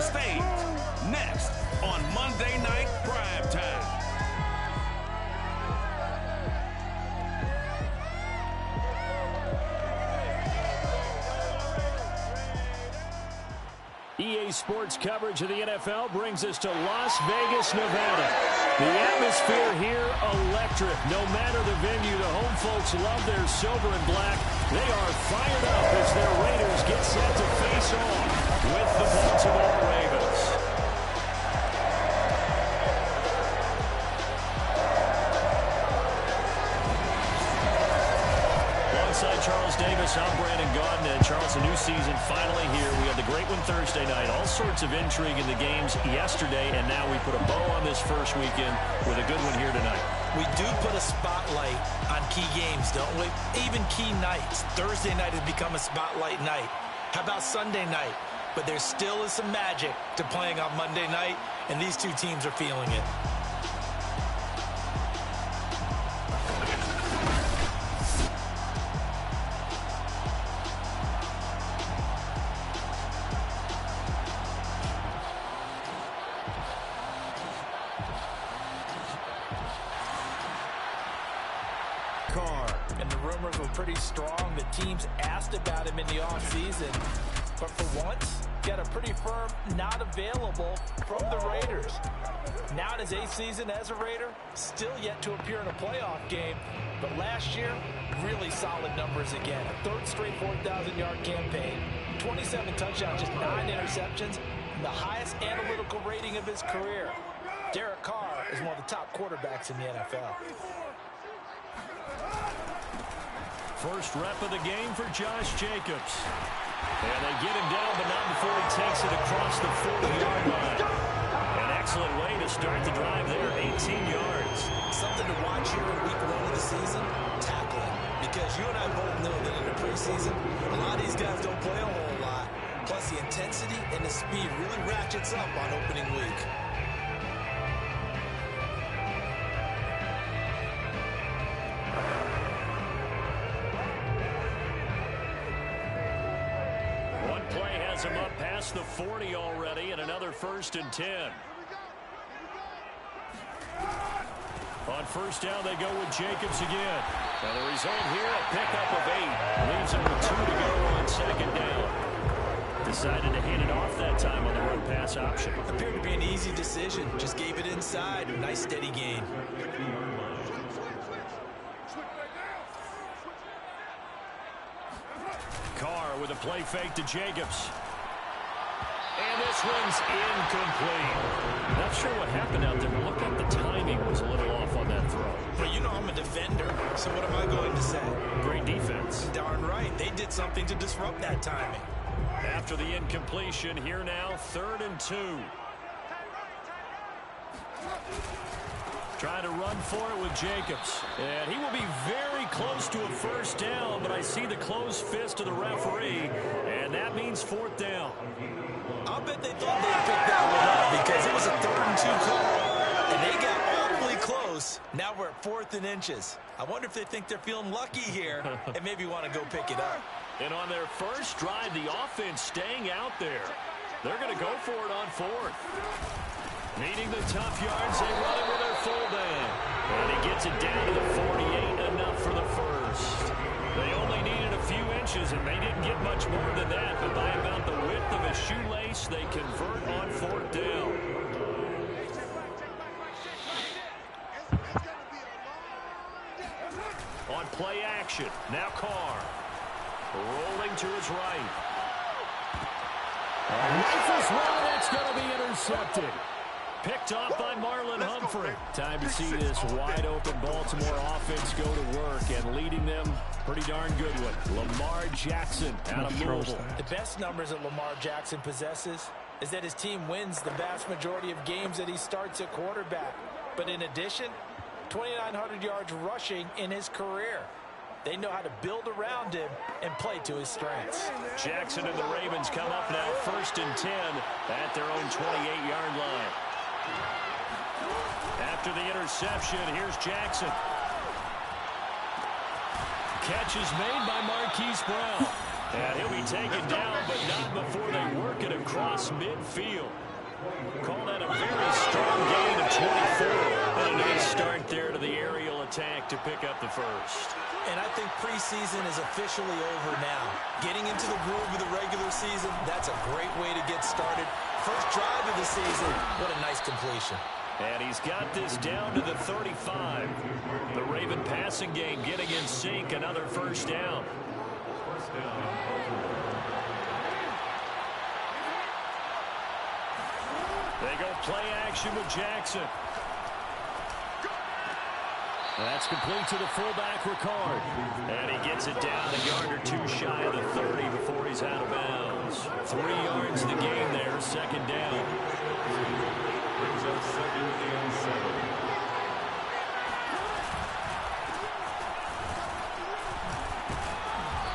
stage. Next on Monday Night Primetime. EA Sports coverage of the NFL brings us to Las Vegas, Nevada. The atmosphere here, electric. No matter the venue, the home folks love their silver and black. They are fired up as their Raiders get set to face off with the Baltimore Ravens. Alongside Charles Davis, I'm Brandon Gaudin. And Charles, a new season finally here. We had the great one Thursday night. All sorts of intrigue in the games yesterday, and now we put a bow on this first weekend with a good one here tonight. We do put a spotlight on key games, don't we? Even key nights. Thursday night has become a spotlight night. How about Sunday night? But there still is some magic to playing on Monday night, and these two teams are feeling it. And the rumors were pretty strong. The teams asked about him in the offseason. But for once, got a pretty firm not available from the Raiders. Now in his 8th season as a Raider, still yet to appear in a playoff game. But last year, really solid numbers again. A 3rd straight 4,000-yard campaign, 27 touchdowns, just 9 interceptions, and the highest analytical rating of his career. Derek Carr is one of the top quarterbacks in the NFL. First rep of the game for Josh Jacobs. And they get him down, but not before he takes it across the 40-yard line. An excellent way to start the drive there, 18 yards. Something to watch here in week 1 of the season, tackling. Because you and I both know that in the preseason, a lot of these guys don't play a whole lot. Plus the intensity and the speed really ratchets up on opening week. Him up past the 40 already, and another 1st and 10. On first down, they go with Jacobs again. And the result here, a pickup of 8. Leaves him with 2 to go on 2nd down. Decided to hand it off that time on the run-pass option. Appeared to be an easy decision. Just gave it inside. Nice steady gain. Carr with a play fake to Jacobs. And this one's incomplete. Not sure what happened out there, but looked like the timing was a little off on that throw. Well, you know I'm a defender, so what am I going to say? Great defense. Darn right. They did something to disrupt that timing. After the incompletion, here now, 3rd and 2. Trying to run for it with Jacobs. And he will be very close to a 1st down, but I see the closed fist of the referee, and that means 4th down. I'll bet they thought they'd pick that one up because it was a 3rd and 2 call, and they got awfully close. Now we're at 4th and inches. I wonder if they think they're feeling lucky here and maybe want to go pick it up. And on their first drive, the offense staying out there. They're going to go for it on 4th. Needing the tough yards, they run it with their fullback. And he gets it down to the 48, enough for the 1st. They only needed a few inches, and they didn't get much more than that. But by about the width of a shoelace, they convert on 4th down. On play action, now Carr. Rolling to his right. Rifles one, that's going to be intercepted. Picked off by Marlon Humphrey. Time to see this wide-open Baltimore offense go to work, and leading them, pretty darn good one. Lamar Jackson out of Louisville. The best numbers that Lamar Jackson possesses is that his team wins the vast majority of games that he starts at quarterback. But in addition, 2,900 yards rushing in his career. They know how to build around him and play to his strengths. Jackson and the Ravens come up now 1st and 10 at their own 28-yard line. After the interception, here's Jackson. Catch is made by Marquise Brown. And he'll be taken down, but not before they work it across midfield. Call that a very strong gain of 24. And a nice start there to the aerial attack to pick up the first. And I think preseason is officially over now. Getting into the groove of the regular season, that's a great way to get started. First drive of the season, what a nice completion. And he's got this down to the 35. The Raven passing game getting in sync, another first down. They go play action with Jackson. That's complete to the fullback, Ricard. And he gets it down a yard or two shy of the 30 before he's out of bounds. 3 yards the game there, second down.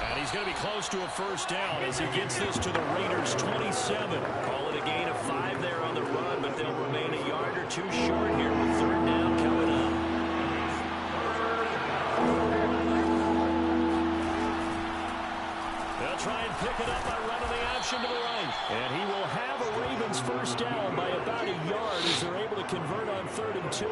And he's going to be close to a first down as he gets this to the Raiders' 27. Call it a gain of 5 there on the run, but they'll remain a yard or two short here with third down coming up. They'll try and pick it up by running the option to the right. And he will have a Ravens first down by about a yard as they're able to convert on 3rd and 2.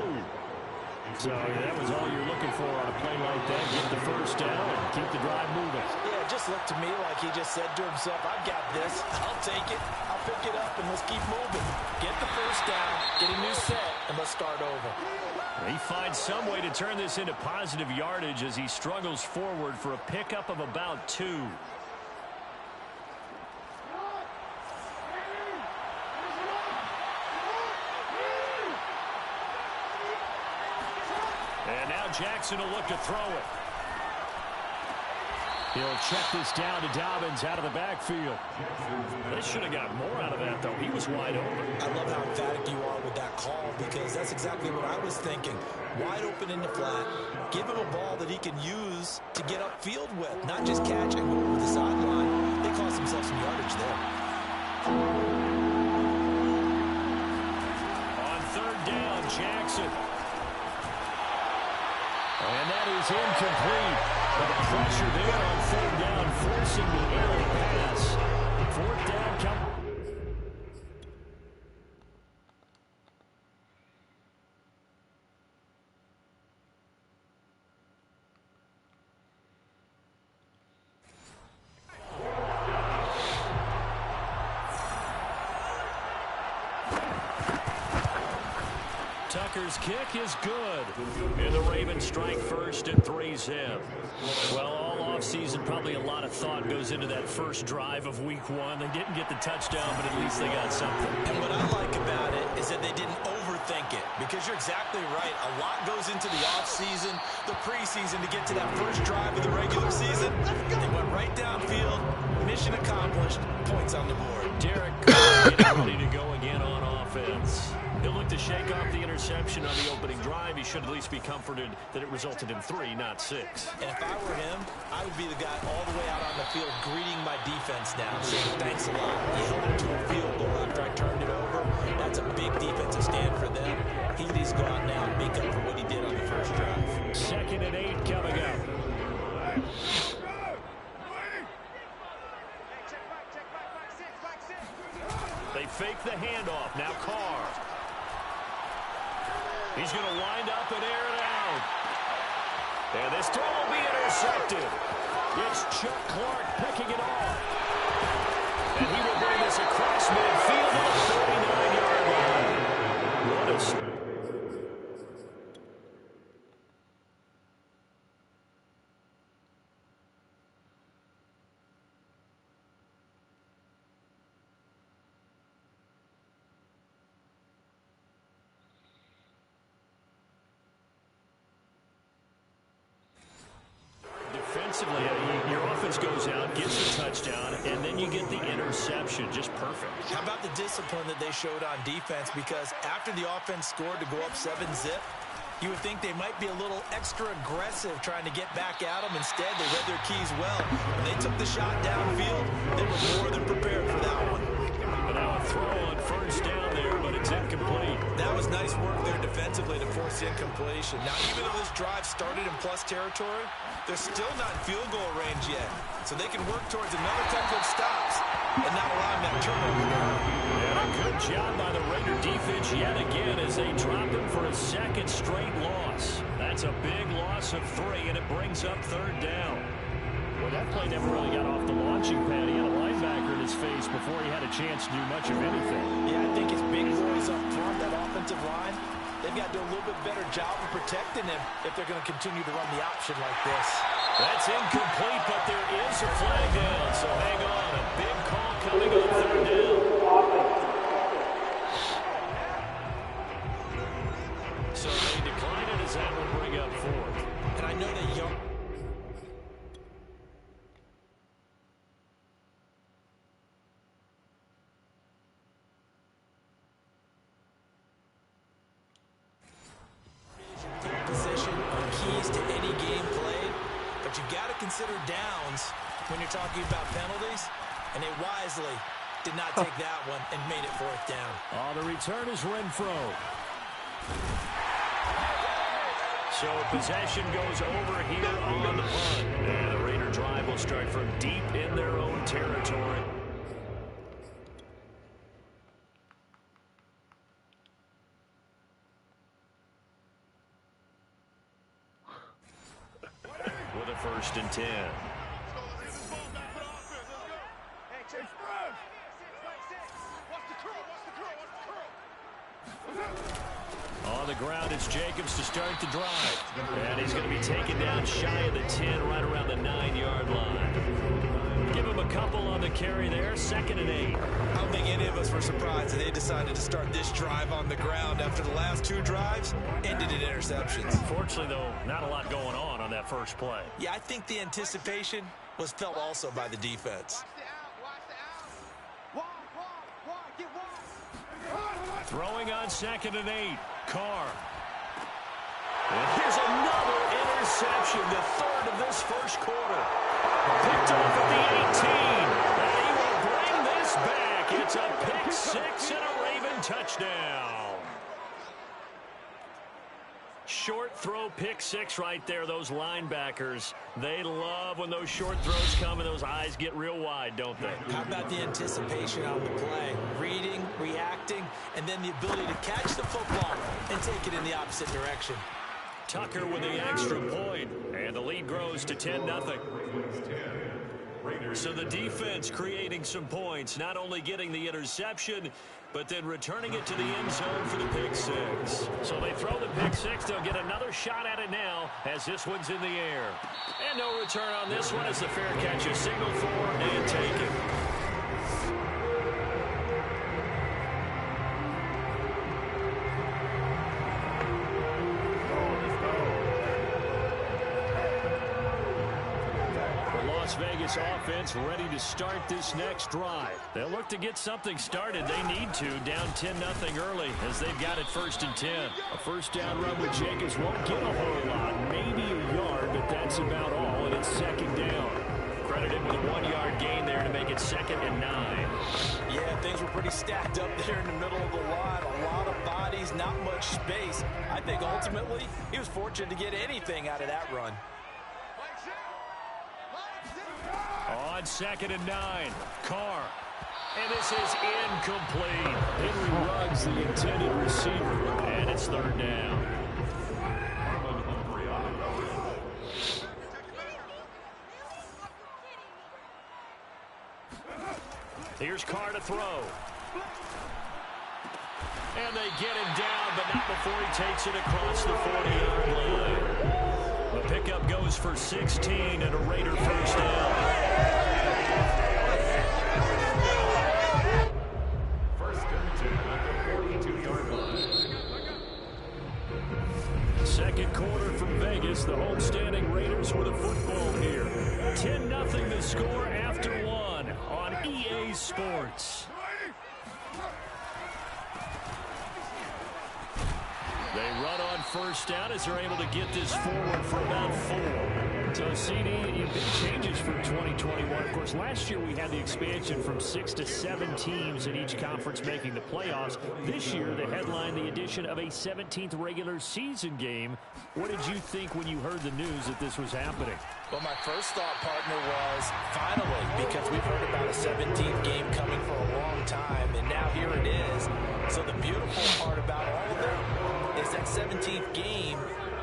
So that was all you're looking for on a play like that. Get the first down and keep the drive moving. Yeah, it just looked to me like he just said to himself, I've got this. I'll take it. I'll pick it up, and let's keep moving. Get the first down, get a new set, and let's start over. He finds some way to turn this into positive yardage as he struggles forward for a pickup of about 2. And now Jackson will look to throw it. He'll check this down to Dobbins out of the backfield. They should have got more out of that, though. He was wide open. I love how emphatic you are with that call because that's exactly what I was thinking. Wide open in the flat. Give him a ball that he can use to get upfield with, not just catch and go over the sideline. They cost themselves some yardage there. On 3rd down, Jackson. And that is incomplete. But pressure there on 3rd down, forcing the early pass. 4th down coming. Tucker's kick is good. And the Ravens strike first at 3-zip. Well, all offseason, probably a lot of thought goes into that first drive of week 1. They didn't get the touchdown, but at least they got something. And what I like about it is that they didn't overthink it because you're exactly right. A lot goes into the offseason, the preseason to get to that first drive of the regular season. They went right downfield, mission accomplished, points on the board. Derek Carr getting ready to go again on offense. He'll look to shake off the interception on the opening drive. He should at least be comforted that it resulted in 3, not 6. And if I were him, I would be the guy all the way out on the field greeting my defense now, saying thanks a lot. You held him to a field goal after I turned it over. That's a big defensive stand for them. He needs to go out now and make up for what he did on the first drive. 2nd and 8 coming up. They fake the handoff. Now Carr. He's going to wind up and air it out. And this throw will be intercepted. It's Chuck Clark picking it off. And he will bring this across midfield to the 39-yard line. What a... Defensively, your offense goes out, gets the touchdown, and then you get the interception. Just perfect. How about the discipline that they showed on defense? Because after the offense scored to go up 7-zip, you would think they might be a little extra aggressive trying to get back at them. Instead, they read their keys well. When they took the shot downfield, they were more than prepared for that one. But now a throw on first down there, but it's incomplete. That was nice work there defensively to force forced incompletion. Now, even though this drive started in plus territory, they're still not in field goal range yet. So they can work towards another couple of stops and not allowing that turnover. And a good job by the Raider defense yet again as they drop him for a second straight loss. That's a big loss of 3, and it brings up 3rd down. Well, that play never really got off the launching pad. He had a linebacker in his face before he had a chance to do much of anything. Yeah, I think his big boys up front, that offensive line, they've got to do a little bit better job of protecting him if they're going to continue to run the option like this. That's incomplete, but there is a flag down, so hang on. A big call coming on 3rd down. So they decline it as that will bring up 4th. And I know that young... position are keys to any game played, but you've got to consider downs when you're talking about penalties, and they wisely did not take that one and made it 4th down. The return is Renfro. So possession goes over here on the punt. And the Raider drive will start from deep in their own territory. With a 1st and 10. On the ground, it's Jacobs to start the drive. And he's going to be taken down shy of the 10, right around the 9-yard line. Give him a couple on the carry there, 2nd and 8. I don't think any of us were surprised that they decided to start this drive on the ground after the last 2 drives ended in interceptions. Unfortunately, though, not a lot going on that first play. Yeah, I think the anticipation was felt also by the defense. Throwing on 2nd and 8. Carr. And here's another interception, the 3rd of this first quarter. Picked off at the 18. And he will bring this back. It's a pick 6 and a Raven touchdown. Short throw, pick 6 right there. Those linebackers, they love when those short throws come and those eyes get real wide, don't they? How about the anticipation on the play? Reading, reacting, and then the ability to catch the football and take it in the opposite direction. Tucker with the extra point, and the lead grows to 10-0. So the defense creating some points, not only getting the interception, but then returning it to the end zone for the pick 6. So they throw the pick 6. They'll get another shot at it now as this one's in the air. And no return on this one as the fair catch is signaled for and taken. Las Vegas offense ready to start this next drive. They'll look to get something started. They need to, down 10-0 early as they've got it 1st and 10. A 1st down run with Jacobs won't get a whole lot, maybe a yard, but that's about all, and it's 2nd down. Credited with a 1-yard gain there to make it 2nd and 9. Yeah, things were pretty stacked up there in the middle of the line. A lot of bodies, not much space. I think ultimately he was fortunate to get anything out of that run. On 2nd and 9, Carr. And this is incomplete. Henry Ruggs, the intended receiver. And it's 3rd down. Here's Carr to throw. And they get him down, but not before he takes it across the 40-yard line. The pickup goes for 16 and a Raider 1st down. First and 10 at the 42-yard line. 2nd quarter from Vegas. The homestanding Raiders with a football here. 10-0 the score after 1 on EA Sports. They run on first down as they're able to get this forward for about 4. So, CD, big changes for 2021. Of course, last year we had the expansion from 6 to 7 teams in each conference making the playoffs. This year, the headline, the addition of a 17th regular season game. What did you think when you heard the news that this was happening? Well, my first thought, partner, was finally, because we've heard about a 17th game coming for a long time, and now here it is. So the beautiful part about all of it is that 17th game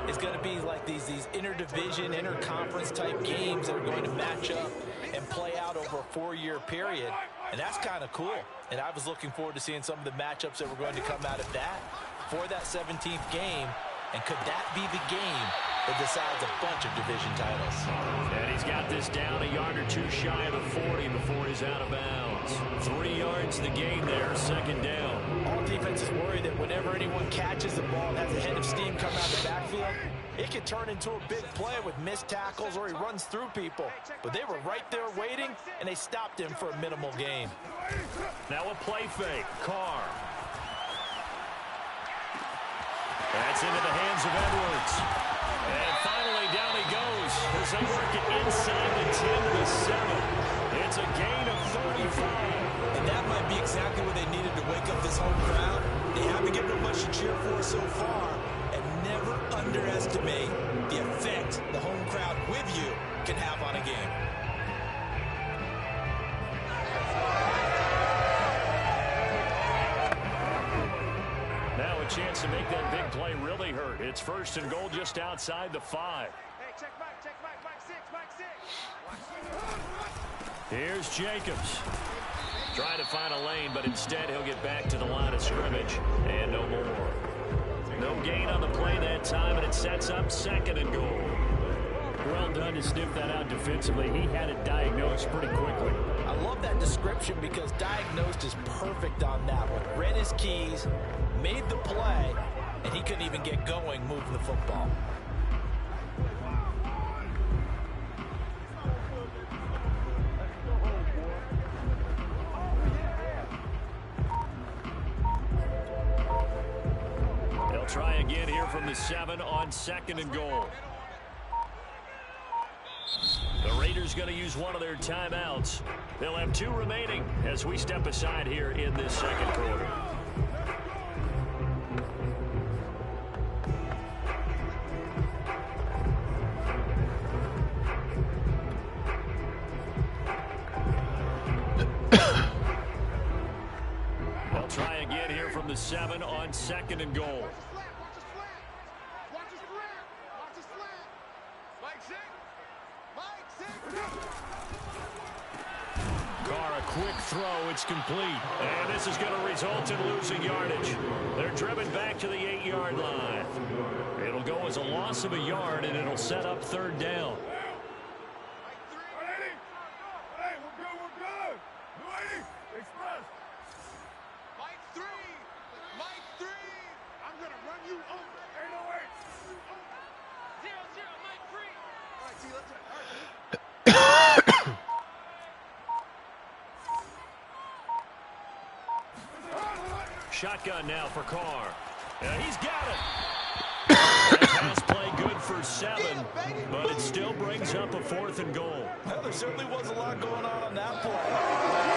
is going to be like these interdivision, interconference type games that are going to match up and play out over a 4-year period. And that's kind of cool. And I was looking forward to seeing some of the matchups that were going to come out of that for that 17th game. And could that be the game that decides a bunch of division titles? And he's got this down a yard or two shy of the 40 before he's out of bounds. 3 yards the gain there, second down. All defenses worry that whenever anyone catches the ball and has a head of steam come out of the backfield, it could turn into a big play with missed tackles or he runs through people. But they were right there waiting, and they stopped him for a minimal gain. Now a play fake. Carr. That's into the hands of Edwards. And finally, down he goes as they work it inside the 10 to the 7. It's a gain of 35. And that might be exactly what they needed to wake up this home crowd. They haven't given them much to cheer for so far. And never underestimate the effect the home crowd with you can have on a game. Now a chance to make that big play really hurt. It's first and goal just outside the 5. Here's Jacobs. Trying to find a lane, but instead he'll get back to the line of scrimmage. And no more. No gain on the play that time, and it sets up second and goal. Well done to sniff that out defensively. He had it diagnosed pretty quickly. I love that description because diagnosed is perfect on that one. Read his keys, made the play, and he couldn't even get going moving the football. They'll try again here from the 7 on second and goal. The Raiders going to use one of their timeouts. They'll have 2 remaining as we step aside here in this second quarter. They'll try again here from the 7 on second and goal. Carr, a quick throw. It's complete. And this is going to result in losing yardage. They're driven back to the 8-yard line. It'll go as a loss of a yard, and it'll set up third down. Shotgun now for Carr. And he's got it. That pass play good for 7, but it still brings up a 4th and goal. Well, there certainly was a lot going on that play.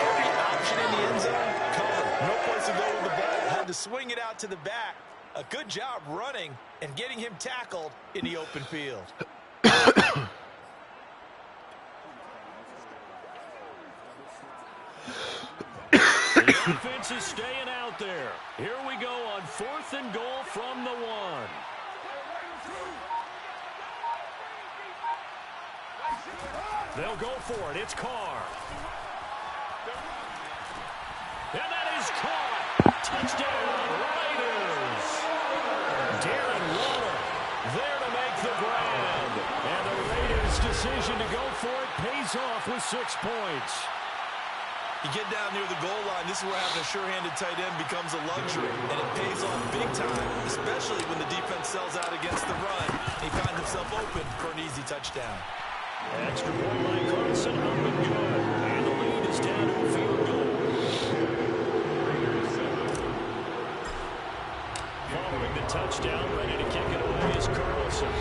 Every option in the end zone, covered. No place to go with the ball. Had to swing it out to the back. A good job running and getting him tackled in the open field. The defense is staying out there. Here we go on 4th and goal from the 1. They'll go for it. It's Carr. And that is caught. Touchdown, Raiders. Darren Waller there to make the grab. And the Raiders' decision to go for it pays off with 6 points. You get down near the goal line, this is where having a sure-handed tight end becomes a luxury, and it pays off big time, especially when the defense sells out against the run. He finds himself open for an easy touchdown. Extra point by Carson, up and good. And the lead is down to a field goal. Following the touchdown, ready to kick it is Carlson.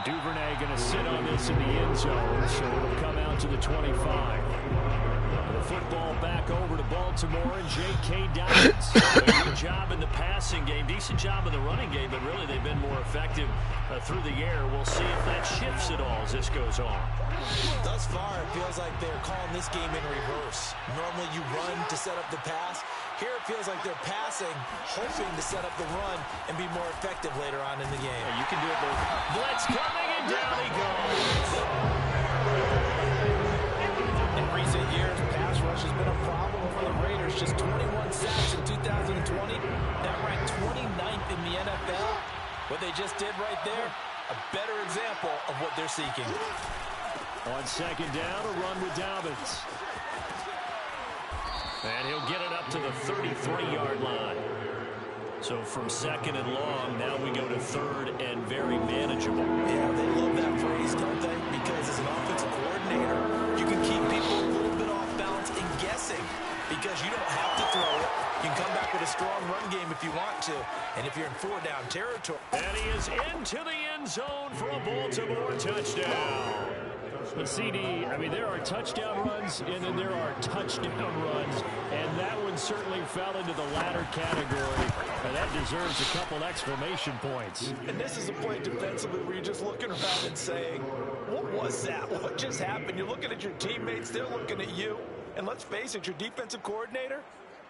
Duvernay going to sit on this in the end zone, so it'll come out to the 25. The football back over to Baltimore and J.K. Dobbins. Good job in the passing game, decent job in the running game, but really they've been more effective through the air. We'll see if that shifts at all as this goes on. Thus far, it feels like they're calling this game in reverse. Normally you run to set up the pass. Here it feels like they're passing, hoping to set up the run and be more effective later on in the game. Yeah, you can do it both. Blitz coming, and down he goes. In recent years, pass rush has been a problem for the Raiders. Just 21 sacks in 2020. That ranked 29th in the NFL. What they just did right there, a better example of what they're seeking. On second down, a run with Dobbins. And he'll get it up to the 33-yard line. So from second and long, now we go to third and very manageable. Yeah, they love that phrase, don't they? Because as an offensive coordinator, you can keep people a little bit off balance and guessing because you don't have to throw it. You can come back with a strong run game if you want to. And if you're in four-down territory. And he is into the end zone for a Baltimore touchdown. But CD, I mean, there are touchdown runs and then there are touchdown runs, and that one certainly fell into the latter category, and that deserves a couple exclamation points. And this is a play defensively where you're just looking around and saying, what was that? What just happened? You're looking at your teammates, they're looking at you, and let's face it, your defensive coordinator,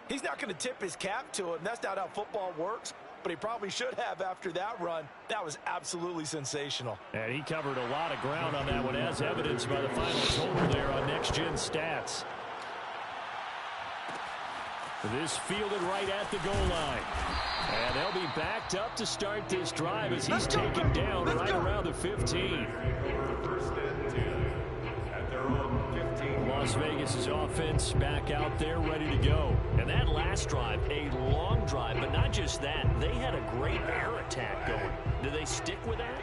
he's not going to tip his cap to it, and that's not how football works. But he probably should have after that run. That was absolutely sensational. And he covered a lot of ground on that one, as evidenced by the final total there on Next Gen Stats. This fielded right at the goal line. And they'll be backed up to start this drive as he's taken down right around the 15. Las Vegas' offense back out there ready to go. And that last drive, a long drive, but not just that. They had a great air attack going. Do they stick with that?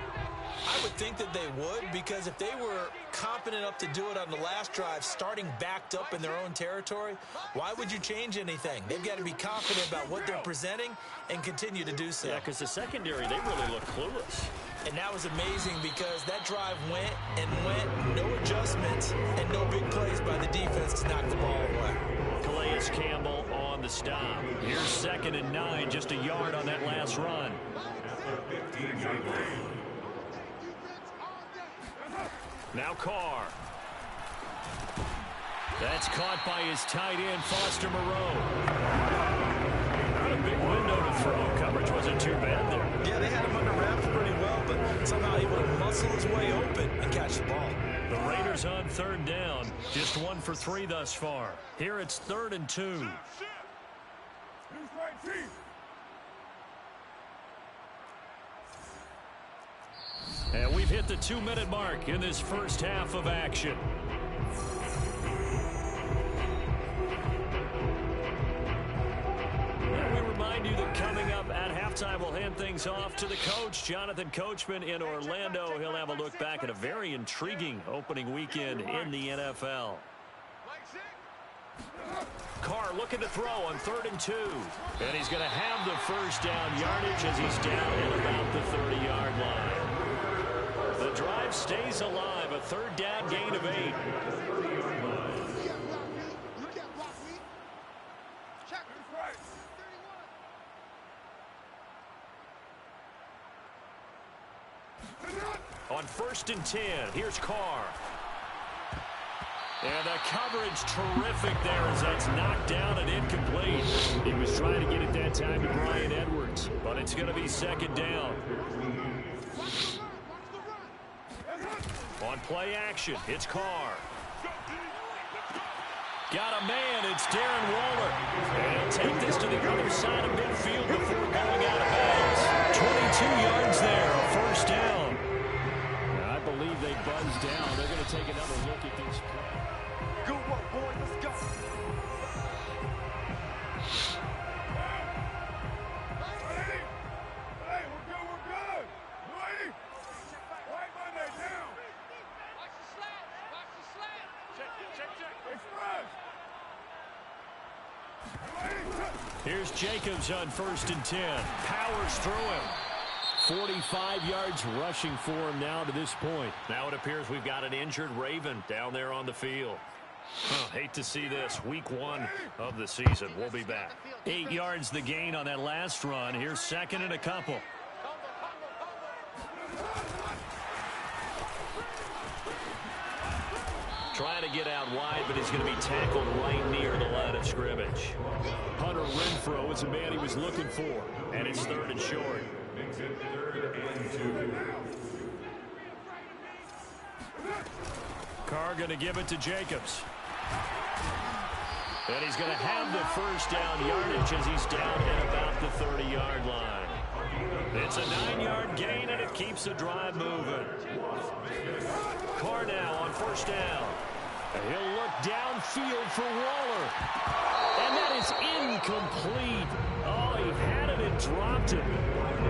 I would think that they would, because if they were confident enough to do it on the last drive, starting backed up in their own territory, why would you change anything? They've got to be confident about what they're presenting and continue to do so. Yeah, because the secondary, they really look clueless. And that was amazing because that drive went and went, no adjustments and no big plays by the defense to knock the ball away. Calais Campbell on the stop. Here's 2nd and 9, just a yard on that last run. Now Carr. That's caught by his tight end, Foster Moreau. Not a big window to throw. Coverage wasn't too bad there. Yeah, they had him under wraps pretty well, but somehow able to muscle his way open and catch the ball. The Raiders on 3rd down. Just 1 for 3 thus far. Here it's 3rd and 2. And we've hit the 2-minute mark in this first half of action. And we remind you that coming up at halftime, we'll hand things off to the coach, Jonathan Coachman in Orlando. He'll have a look back at a very intriguing opening weekend in the NFL. Carr looking to throw on 3rd and 2. And he's going to have the first down yardage as he's down at about the 30-yard line. The drive stays alive, a 3rd down gain of 8. On 1st and 10, here's Carr. And the coverage terrific there as that's knocked down and incomplete. He was trying to get it that time to Bryan Edwards, but it's going to be 2nd down. On play action, it's Carr. Got a man, it's Darren Waller. And he'll take this to the other side of midfield before going out of bounds. 22 yards there, a 1st down. I believe they buzzed down. They're going to take another look at this play. Good work, boy. Let's go. Here's Jacobs on 1st and 10. Powers through him. 45 yards rushing for him now to this point. Now it appears we've got an injured Raven down there on the field. Hate to see this. Week 1 of the season. We'll be back. 8 yards the gain on that last run. Here's 2nd and a couple. Trying to get out wide, but he's going to be tackled right near the line of scrimmage. Hunter Renfrow is the man he was looking for. And it's 3rd and short. Carr going to give it to Jacobs. And he's going to have the first down yardage as he's down at about the 30-yard line. It's a 9-yard gain, and it keeps the drive moving. Carr now on 1st down. He'll look downfield for Waller. And that is incomplete. Oh, he had it and dropped it.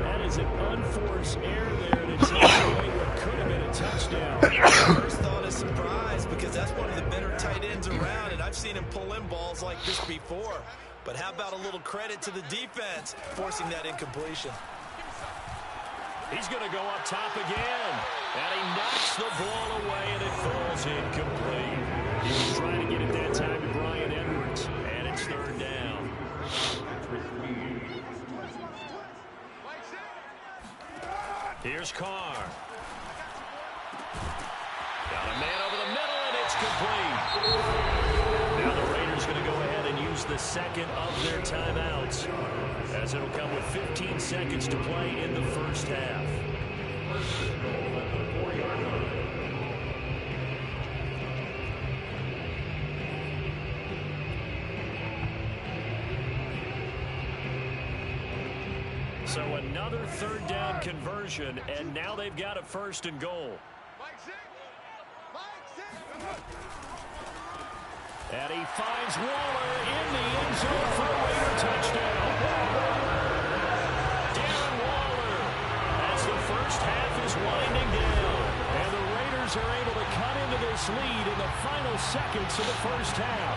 That is an unforced error there to take away what could have been a touchdown. First thought is surprise because that's one of the better tight ends around, and I've seen him pull in balls like this before. But how about a little credit to the defense forcing that incompletion? He's going to go up top again. And he knocks the ball away, and it falls incomplete. He was trying to get it that time to Bryan Edwards. And it's 3rd down. Here's Carr. Got a man over the middle, and it's complete. Now the Raiders going to go ahead and use the 2nd of their timeouts, as it'll come with 15 seconds to play in the first half. So another 3rd down conversion, and now they've got a 1st and goal. And he finds Waller in the end zone for a Raider touchdown. Darren Waller, as the first half is winding down. And the Raiders are able to cut into this lead in the final seconds of the first half.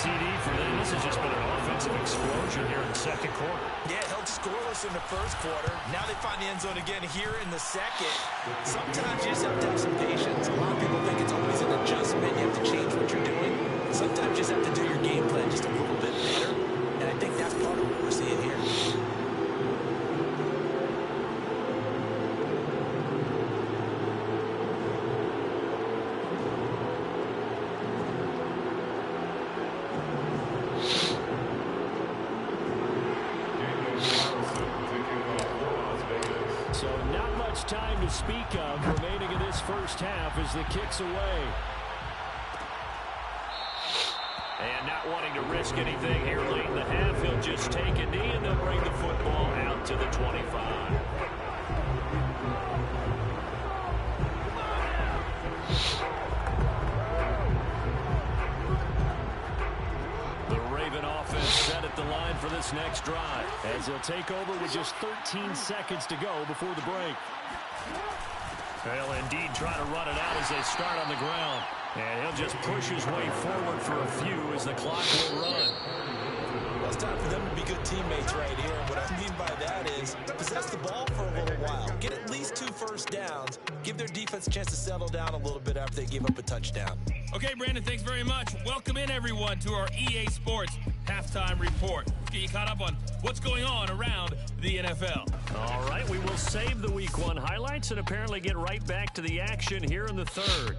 CD for them. This has just been an offensive explosion here in the 2nd quarter. Yeah, held scoreless in the 1st quarter. Now they find the end zone again here in the 2nd. Sometimes you just have to have some patience. A lot of people think it's always an adjustment. You have to change what you're doing. Sometimes you just have to do your game plan just a little bit better. And I think that's part of what we're seeing here. Time to speak of remaining in this first half as the kick's away. And not wanting to risk anything here late in the half, he'll just take a knee and they'll bring the football out to the 25. The Raven offense set at the line for this next drive, as they'll take over with just 13 seconds to go before the break. They'll indeed try to run it out as they start on the ground. And he'll just push his way forward for a few as the clock will run. Well, it's time for them to be good teammates right here. And what I mean by that is possess the ball for a little while. Get at least 2 first downs. Give their defense a chance to settle down a little bit after they give up a touchdown. Okay, Brandon, thanks very much. Welcome in, everyone, to our EA Sports Halftime Report. Let's get you caught up on what's going on around the NFL. All right, we will save the Week 1 highlights and apparently get right back to the action here in the 3rd.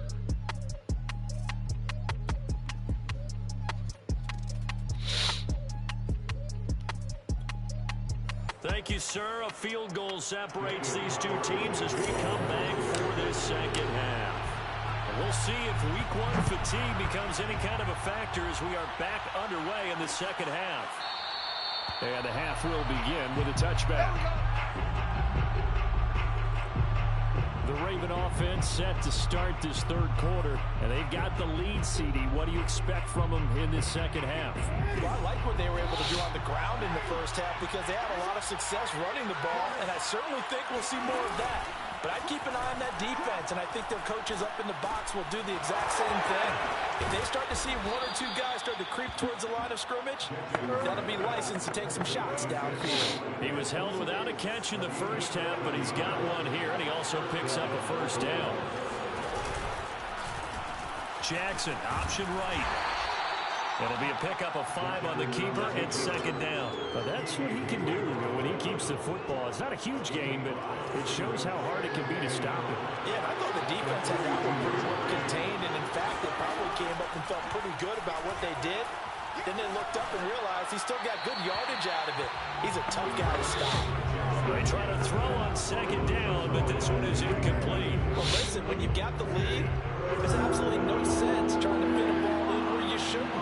Thank you, sir. A field goal separates these two teams as we come back for this 2nd half. We'll see if Week 1 fatigue becomes any kind of a factor as we are back underway in the 2nd half. And the half will begin with a touchback. The Raven offense set to start this 3rd quarter, and they've got the lead, CD. What do you expect from them in this 2nd half? Well, I like what they were able to do on the ground in the 1st half because they had a lot of success running the ball, and I certainly think we'll see more of that. But I'd keep an eye on that defense, and I think their coaches up in the box will do the exact same thing. If they start to see one or two guys start to creep towards the line of scrimmage, that'll be licensed to take some shots downfield. He was held without a catch in the first half, but he's got one here, and he also picks up a first down. Jackson, option right. It'll be a pickup of 5 on the keeper. It's second down. But that's what he can do when he keeps the football. It's not a huge gain, but it shows how hard it can be to stop it. Yeah, I thought the defense had that one pretty well contained, and in fact, they probably came up and felt pretty good about what they did. Then they looked up and realized he still got good yardage out of it. He's a tough guy to stop. They try to throw on second down, but this one is incomplete. Well, listen, when you've got the lead, there's absolutely no sense trying to fit a ball in where you shouldn't.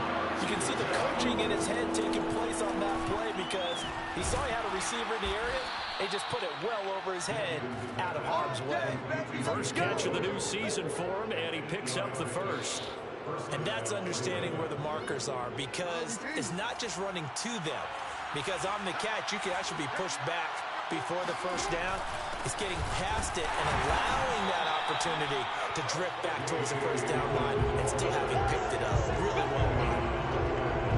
You can see the coaching in his head taking place on that play because he saw he had a receiver in the area. He just put it well over his head, out of harm's way. First catch of the new season for him, and he picks up the first. And that's understanding where the markers are, because it's not just running to them. Because on the catch, you can actually be pushed back before the first down. It's getting past it and allowing that opportunity to drift back towards the first down line and still having picked it up. Really well run.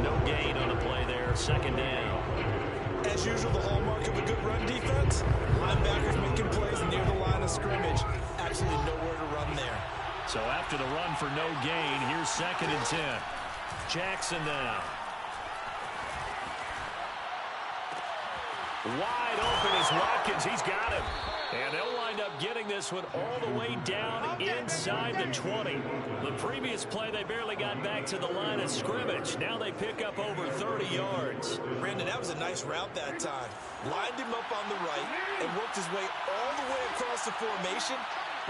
No gain on the play there, second down. As usual, the hallmark of a good run defense, linebackers making plays near the line of scrimmage. Absolutely nowhere to run there. So after the run for no gain, here's second and 10. Jackson now. Wide open is Watkins. He's got him. And they'll wind up getting this one all the way down inside the 20. The previous play, they barely got back to the line of scrimmage. Now they pick up over 30 yards. Brandon, that was a nice route that time. Lined him up on the right and worked his way all the way across the formation.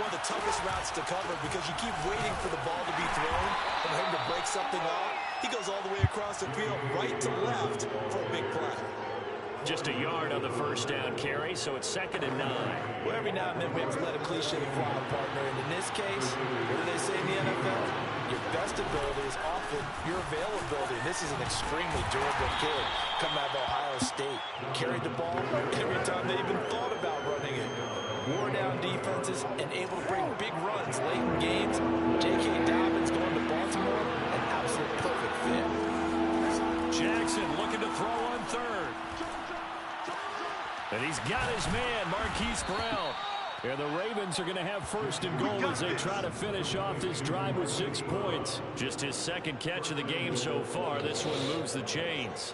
One of the toughest routes to cover because you keep waiting for the ball to be thrown and him to break something off. He goes all the way across the field, right to left, for a big play. Just a yard on the first down carry, so it's second and 9. Well, every now and then we have to let a cliche fly, partner. And in this case, what do they say in the NFL? Your best ability is often your availability. And this is an extremely durable kid coming out of Ohio State. Carried the ball every time they even thought about running it. Wore down defenses and able to bring big runs late in games. J.K. Dobbins going to Baltimore, an absolute perfect fit. Jackson looking to throw on third. And he's got his man, Marquise Brown. And the Ravens are going to have first and goal as they try to finish off this drive with 6 points. Just his second catch of the game so far. This one moves the chains.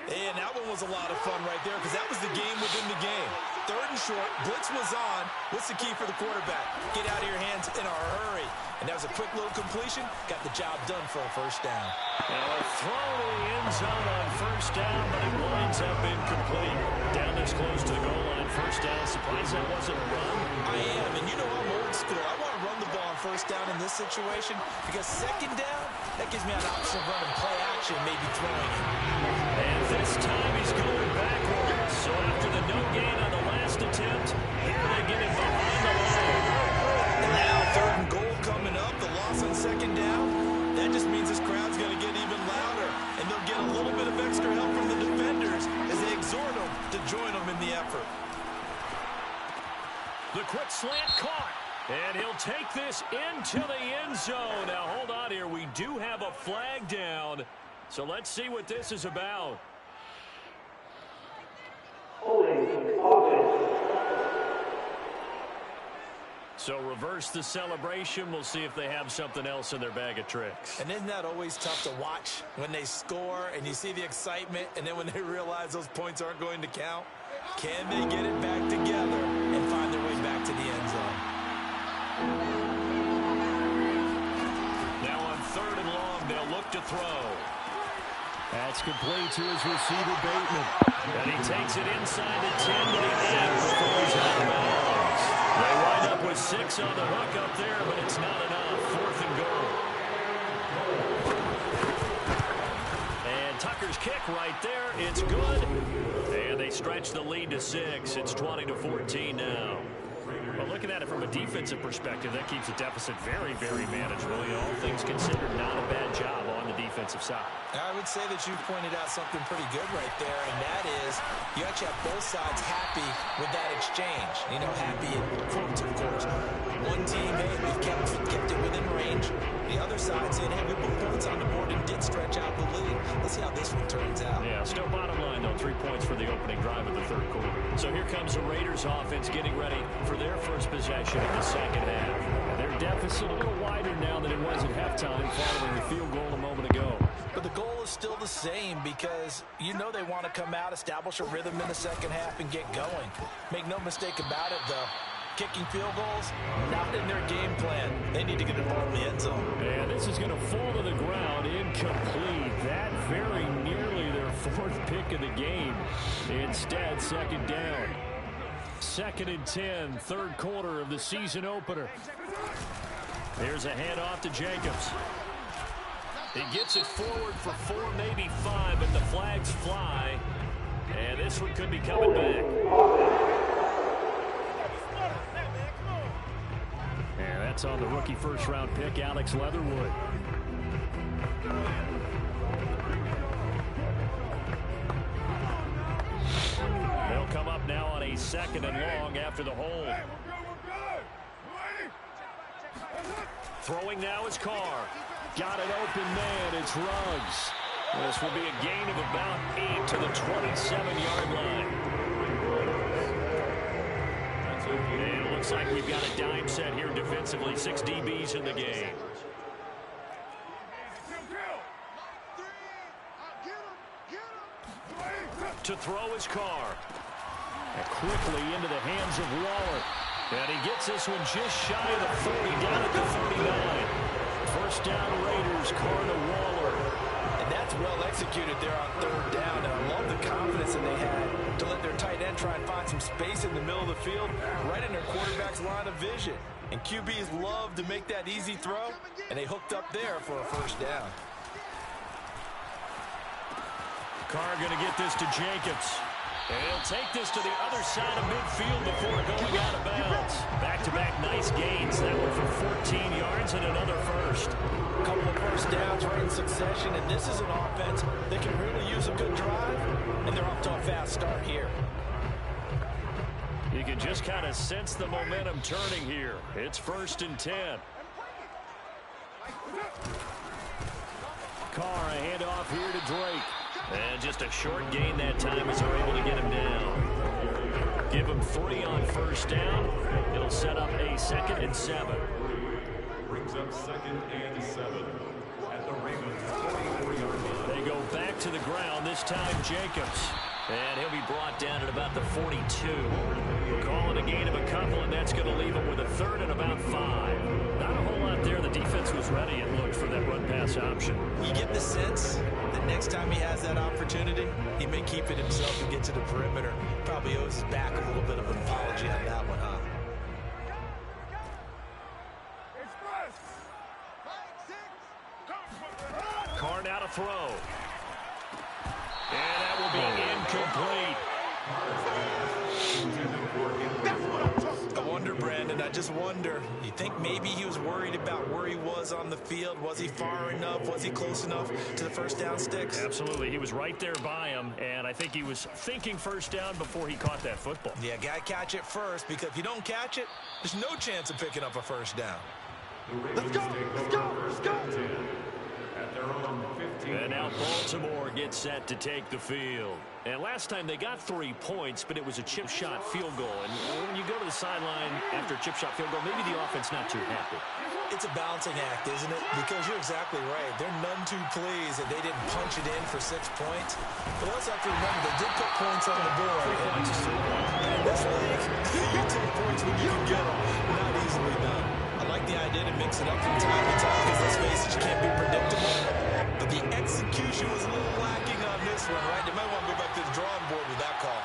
And that one was a lot of fun right there because that was the game within the game. Third and short, blitz was on. What's the key for the quarterback? Get out of your hands in a hurry. And that was a quick little completion. Got the job done for a first down. Now a throw to the end zone on first down, but it winds up incomplete. Down this close to the goal line, first down. Surprised that wasn't a run. I am, and you know I'm old school. I want to run the ball on first down in this situation because second down, that gives me an option of running play action, maybe throwing it. And this time he's going backwards. So after the no gain on the last attempt, here they get him behind the line. And now third and goal coming up, the loss on second down. That just means this crowd's going to get even louder, and they'll get a little bit of extra help from the defenders as they exhort them to join them in the effort. The quick slant caught. And he'll take this into the end zone. Now, hold on here. We do have a flag down. So let's see what this is about. So reverse the celebration. We'll see if they have something else in their bag of tricks. And isn't that always tough to watch when they score and you see the excitement and then when they realize those points aren't going to count? Can they get it back together and find their way back to the end zone? Now on third and long, they'll look to throw. That's complete to his receiver, Bateman. And he takes it inside the 10 to the end before he's out of bounds. They wind up with 6 on the hook up there, but it's not enough. Fourth and goal. And Tucker's kick right there. It's good. And they stretch the lead to 6. It's 20-14 now. Well, looking at it from a defensive perspective, that keeps the deficit very, very manageable. You know, all things considered, not a bad job on the defensive side. I would say that you've pointed out something pretty good right there, and that is you actually have both sides happy with that exchange. You know, happy in quotes, of course. One team, hey, we've kept it within range. The other side side saying, hey, we put points on the board and did stretch out the lead. Let's see how this one turns out. Yeah, still bottom line, though, 3 points for the opening drive of the third quarter. So here comes the Raiders offense getting ready for their first possession of the second half. Their deficit a little wider now than it was at halftime following the field goal a moment ago. But the goal is still the same because you know they want to come out, establish a rhythm in the second half, and get going. Make no mistake about it, though. Kicking field goals, not in their game plan. They need to get involved in the end zone. And this is going to fall to the ground incomplete. That very nearly their fourth pick of the game. Instead, second down. 2nd and 10, third quarter of the season opener. There's a handoff to Jacobs. He gets it forward for 4, maybe 5, but the flags fly. And this one could be coming back. And that's on the rookie first-round pick, Alex Leatherwood. They'll come up now on a 2nd and long after the hold. Throwing now is Carr. Got an open man. It's Ruggs. This will be a gain of about 8 to the 27-yard line. And it looks like we've got a dime set here defensively. 6 DBs in the game. To throw is Carr. And quickly into the hands of Waller. And he gets this one just shy of the 40, down at the 49. First down, Raiders, Carr to Waller. And that's well executed there on third down. And I love the confidence that they had to let their tight end try and find some space in the middle of the field, right in their quarterback's line of vision. And QBs love to make that easy throw, and they hooked up there for a first down. Carr going to get this to Jacobs. And he'll take this to the other side of midfield before going out of bounds. Back-to-back nice gains. That one for 14 yards and another first. A couple of first downs right in succession, and this is an offense that can really use a good drive, and they're off to a fast start here. You can just kind of sense the momentum turning here. It's 1st and 10. Carr, a handoff here to Drake. And just a short gain that time as they're able to get him down. Give him 3 on first down. It'll set up a 2nd and 7. Brings up 2nd and 7 at the Ravens 44-yard line. They go back to the ground, this time Jacobs. And he'll be brought down at about the 42. Call it a gain of a couple, and that's going to leave him with a 3rd and about 5. Not a whole lot there. The defense was ready, it looked, for that run-pass option. You get the sense that next time he has that opportunity, he may keep it himself and get to the perimeter. Probably owes his back a little bit of an apology on that one, huh? Carr now to throw. And that will be incomplete. I wonder, Brandon, I just wonder. You think maybe he was worried about where he was on the field? Was he far enough? Was he close enough to the first down sticks? Absolutely. He was right there by him, and I think he was thinking first down before he caught that football. Yeah, gotta catch it first, because if you don't catch it, there's no chance of picking up a first down. Let's go! Let's go! Let's go! At their own 15. And now Baltimore gets set to take the field. And last time they got 3 points, but it was a chip shot field goal. And when you go to the sideline after a chip shot field goal, maybe the offense not too happy. It's a balancing act, isn't it? Because you're exactly right. They're none too pleased that they didn't punch it in for 6 points. But also have to remember, they did put points on the board. 3 points is 3 points. In this league, you take points when you can get them. Not easily done. I like the idea to mix it up from time to time, because let's face it, you can't be predictable. But the execution was a little lacking on this one, right? They might want to go back to the drawing board with that call.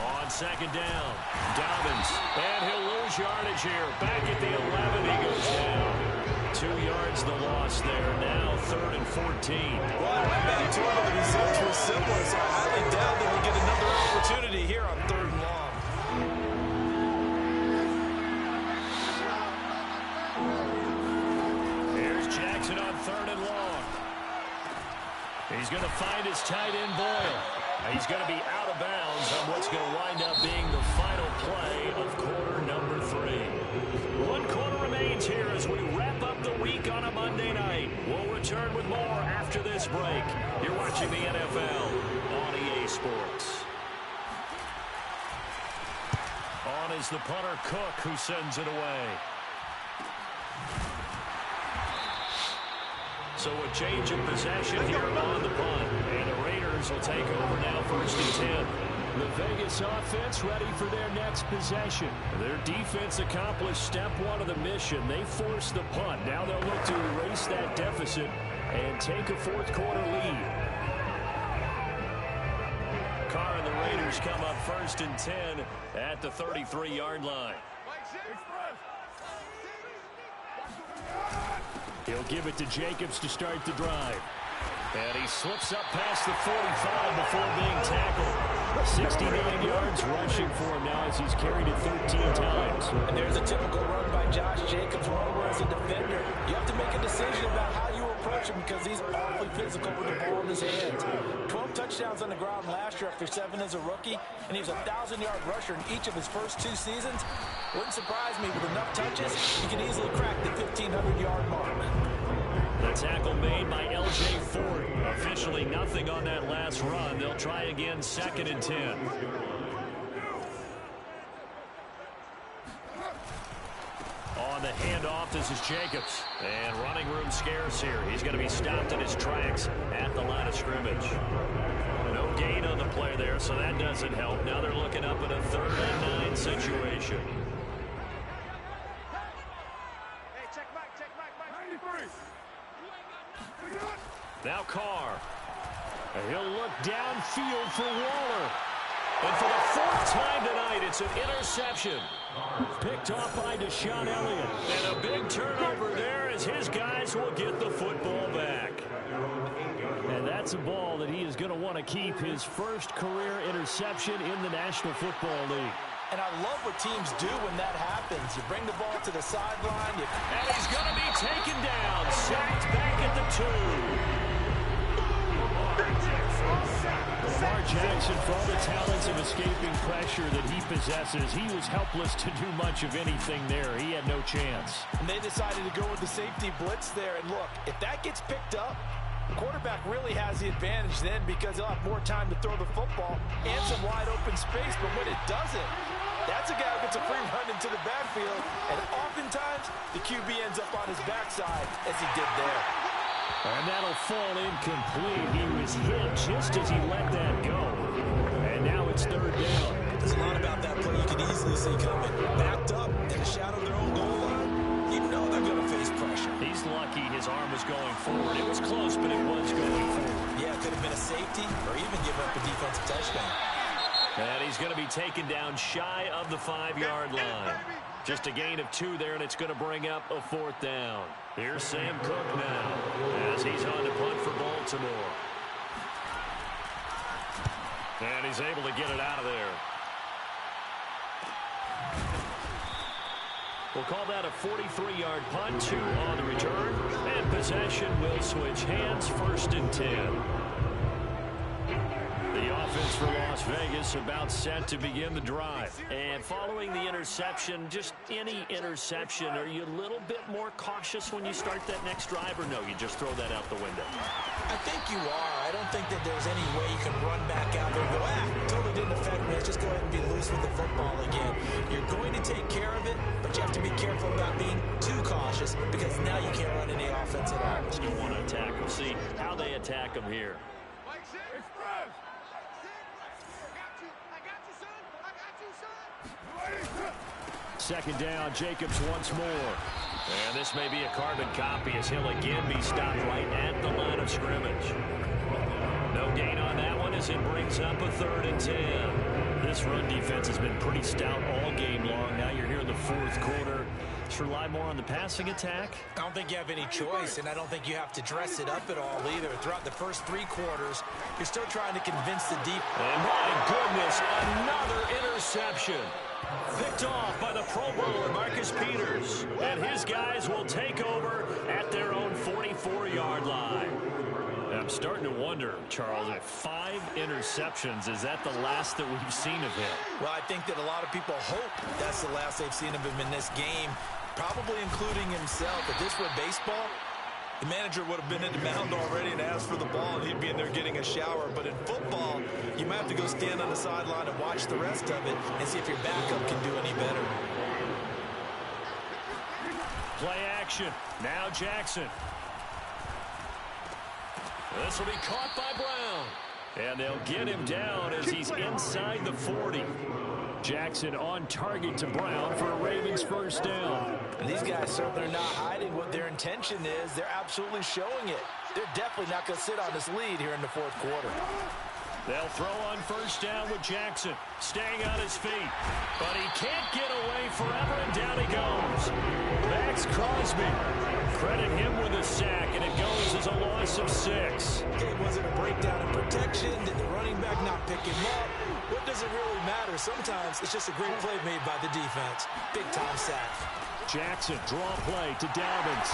On second down, Dobbins, and he'll lose yardage here. Back at the 11, he goes down. 2 yards the loss there. Now 3rd and 14. Well, I went back to it, but the results were similar, so I highly doubt that we'll get another opportunity here on 3rd and long. Here's Jackson on 3rd and long. He's going to find his tight end, Boyle. He's going to be out of bounds on what's going to wind up being the final play of quarter number 3. 1 quarter remains return with more after this break. You're watching the NFL on EA Sports. On is the punter, Cook, who sends it away. So a change of possession here on the punt. And the Raiders will take over now, 1st and 10. The Vegas offense ready for their next possession. Their defense accomplished step one of the mission. They forced the punt. Now they'll look to erase that deficit and take a fourth-quarter lead. Carr and the Raiders come up 1st and 10 at the 33-yard line. He'll give it to Jacobs to start the drive. And he slips up past the 45 before being tackled. 69 yards rushing for him now as he's carried it 13 times. And there's a typical run by Josh Jacobs. One as a defender, you have to make a decision about how you approach him because he's awfully physical with the ball in his hands. 12 touchdowns on the ground last year after 7 as a rookie, and he was a 1,000-yard rusher in each of his first 2 seasons. Wouldn't surprise me with enough touches, he can easily crack the 1,500-yard mark. The tackle made by L.J. Ford. Officially nothing on that last run. They'll try again, 2nd and 10. On the handoff, this is Jacobs. And running room scarce here. He's going to be stopped in his tracks at the line of scrimmage. No gain on the play there, so that doesn't help. Now they're looking up at a 3rd and 9 situation. Now Carr. And he'll look downfield for Waller. And for the 4th time tonight, it's an interception. Picked off by Deshaun Elliott. And a big turnover there as his guys will get the football back. And that's a ball that he is going to want to keep, his first career interception in the National Football League. And I love what teams do when that happens. You bring the ball to the sideline. And he's going to be taken down, sacked back at the 2. Lamar Jackson, for all the talents of escaping pressure that he possesses, he was helpless to do much of anything there. He had no chance. And they decided to go with the safety blitz there. And look, if that gets picked up, the quarterback really has the advantage then because he'll have more time to throw the football and some wide open space. But when it doesn't, that's a guy who gets a free run into the backfield. And oftentimes, the QB ends up on his backside as he did there. And that'll fall incomplete. He was hit just as he let that go. And now it's 3rd down. There's a lot about that play you can easily see coming. Backed up in the shadow of their own goal line. You know they're going to face pressure. He's lucky his arm was going forward. It was close, but it was going forward. Yeah, it could have been a safety or even give up a defensive touchdown. And he's going to be taken down shy of the 5-yard line. Just a gain of 2 there, and it's going to bring up a 4th down. Here's Sam Cook now as he's on to punt for Baltimore. And he's able to get it out of there. We'll call that a 43-yard punt, 2 on the return. And possession will switch hands, 1st and 10. The offense for Las Vegas about set to begin the drive. And following the interception, just any interception, are you a little bit more cautious when you start that next drive, or no, you just throw that out the window? I think you are. I don't think that there's any way you can run back out there and go, totally didn't affect me. Let's just go ahead and be loose with the football again. You're going to take care of it, but you have to be careful about being too cautious because now you can't run any offense at all. You want to attack. We'll see how they attack them here. 2nd down, Jacobs once more. And this may be a carbon copy as he'll again be stopped right at the line of scrimmage. No gain on that one as it brings up a 3rd and 10. This run defense has been pretty stout all game long. Now you're here in the 4th quarter. Let's rely more on the passing attack. I don't think you have any choice, and I don't think you have to dress it up at all either. Throughout the first 3 quarters, you're still trying to convince the deep. And my goodness, another interception. Picked off by the Pro Bowler, Marcus Peters. And his guys will take over at their own 44-yard line. I'm starting to wonder, Charles, if 5 interceptions, is that the last that we've seen of him? Well, I think that a lot of people hope that's the last they've seen of him in this game, probably including himself. If this were baseball, the manager would have been in the mound already and asked for the ball, and he'd be in there getting a shower. But in football, you might have to go stand on the sideline and watch the rest of it and see if your backup can do any better. Play action. Now Jackson. This will be caught by Brown. And they'll get him down as he's inside the 40. Jackson on target to Brown for a Ravens first down. And these guys certainly are not hiding what their intention is. They're absolutely showing it. They're definitely not going to sit on this lead here in the fourth quarter. They'll throw on first down with Jackson, staying on his feet. But he can't get away forever, and down he goes. Max Crosby. Credit him with a sack, and it goes as a loss of 6. Okay, was it a breakdown in protection? Did the running back not pick him up? What does it really matter? Sometimes it's just a great play made by the defense. Big-time sack. Jackson, draw play to Dobbins.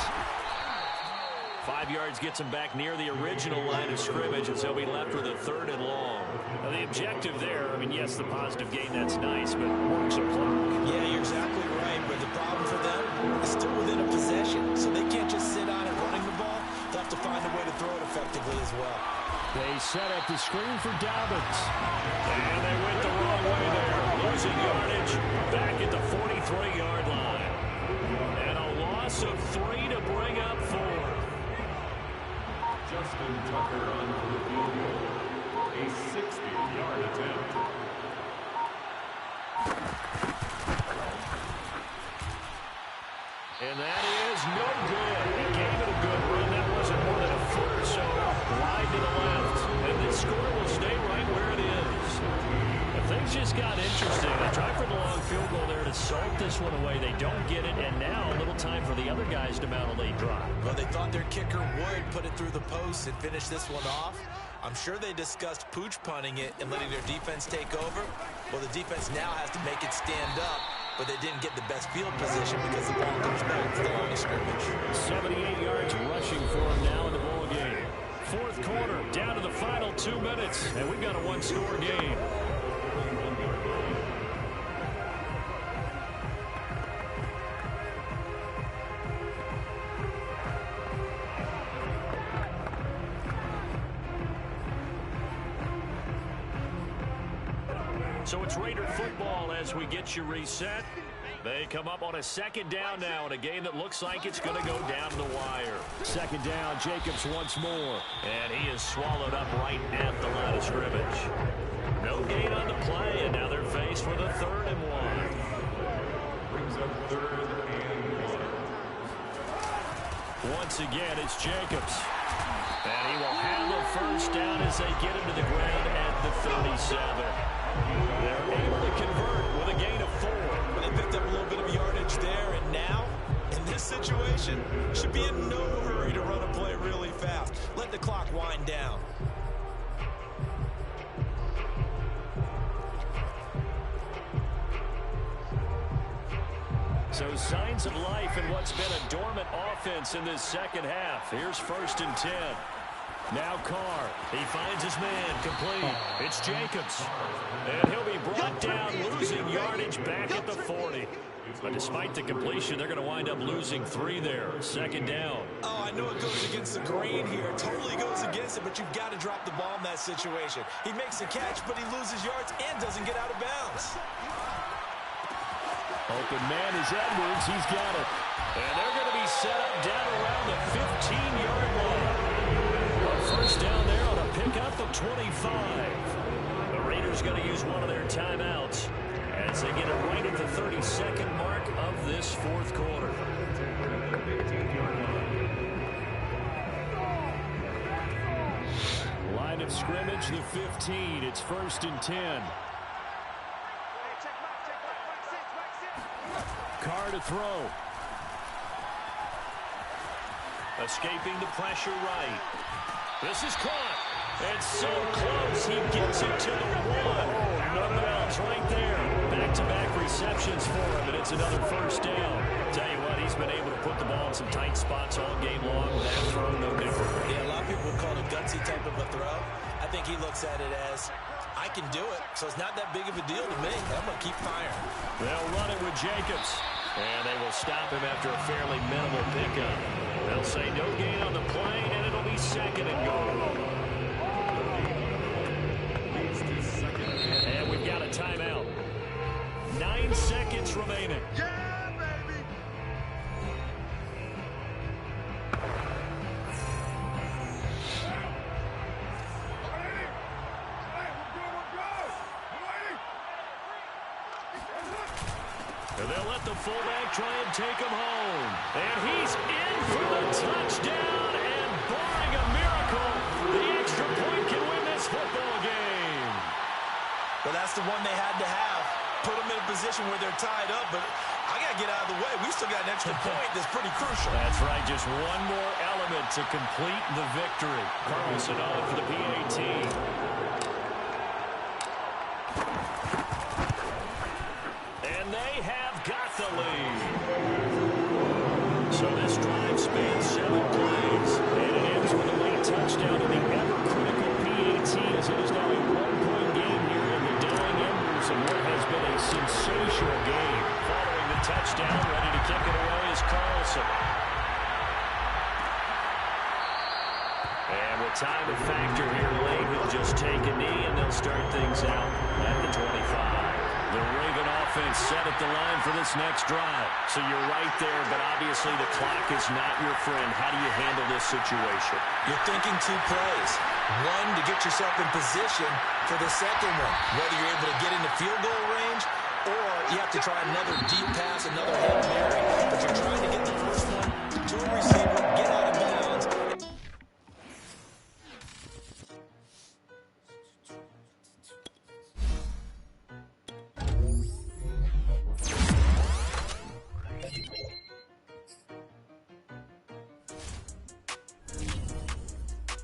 5 yards gets him back near the original line of scrimmage, and so he'll be left with a 3rd and long. Now, the objective there, I mean, yes, the positive gain, that's nice, but works a clock. Yeah, you're exactly right, but the problem for them is still within a possession, so they can't just sit on it running the ball. They'll have to find a way to throw it effectively as well. They set up the screen for Dobbins. And they went the wrong way there, losing yardage back at the 43-yard line. And a loss of 3 to bring up 4. Justin Tucker on for the field goal. A 60-yard attempt. And that is no good. He gave it a good run. That wasn't more than a foot or so wide to the left. And the score will stay right where it is. But things just got interesting. They tried for the long field goal there to salt this one away. They don't get it, and now a little time for the other guys to mount a late drive. Well, they thought their kicker would put it through the post and finish this one off. I'm sure they discussed pooch punting it and letting their defense take over. Well, the defense now has to make it stand up, but they didn't get the best field position because the ball comes back to the line of scrimmage. 78 yards rushing for him now in the ball game. Fourth quarter, down to the final 2 minutes, and we've got a one-score game. So it's Raider football as we get you reset. They come up on a 2nd down now in a game that looks like it's going to go down to the wire. 2nd down, Jacobs once more. And he is swallowed up right at the line of scrimmage. No gain on the play, and now they're faced with a 3rd and 1. Brings up 3rd and 1. Once again, it's Jacobs. And he will have a first down as they get him to the ground at the 37. They're able to convert with a gain of 4. They picked up a little bit of yardage there, and now, in this situation, should be in no hurry to run a play really fast. Let the clock wind down. So signs of life in what's been a dormant offense in this second half. Here's 1st and 10. Now Carr, he finds his man, complete. It's Jacobs. And he'll be brought down, losing yardage back at the 40. But despite the completion, they're going to wind up losing 3 there. 2nd down. Oh, I know it goes against the grain here. It totally goes against it, but you've got to drop the ball in that situation. He makes the catch, but he loses yards and doesn't get out of bounds. Open man is Edwards. He's got it. And they're going to be set up down around the 15-yard line. First down there on a pickup of 25. The Raiders going to use one of their timeouts as they get it right at the 32nd mark of this fourth quarter. Line of scrimmage, the 15. It's 1st and 10. Carr to throw. Escaping the pressure right. This is caught. It's so close. He gets it to the 1. No bounds right there. Back-to-back receptions for him, and it's another first down. Tell you what, he's been able to put the ball in some tight spots all game long. That throw, no different. Yeah, a lot of people would call it a gutsy type of a throw. I think he looks at it as, I can do it, so it's not that big of a deal to me. I'm going to keep firing. They'll run it with Jacobs. And they will stop him after a fairly minimal pickup. They'll say no gain on the play, and it'll be second and goal. And we've got a timeout. 9 seconds remaining. Yeah, baby! And they'll let the fullback try and take him home. And he's in for the touchdown. And barring a miracle, the extra point can win this football game. Well, that's the one they had to have. Put them in a position where they're tied up, but I got to get out of the way. We still got an extra point that's pretty crucial. That's right. Just one more element to complete the victory. Carlson on for the PAT. And they have got the lead. So this drive spans 7 plays. And it ends with a late touchdown to the ever-critical PAT as it is now a 1-point game here in the dying embers of what has been a sensational game. Following the touchdown, ready to kick it away is Carlson. And with time to factor here late, he'll just take a knee and they'll start things out at the 25. The Raven offense set at the line for this next drive. So you're right there, but obviously the clock is not your friend. How do you handle this situation? You're thinking 2 plays. One, to get yourself in position for the second one, whether you're able to get into field goal range or you have to try another deep pass, another Hail Mary. But you're trying to get the first one to a receiver, get out of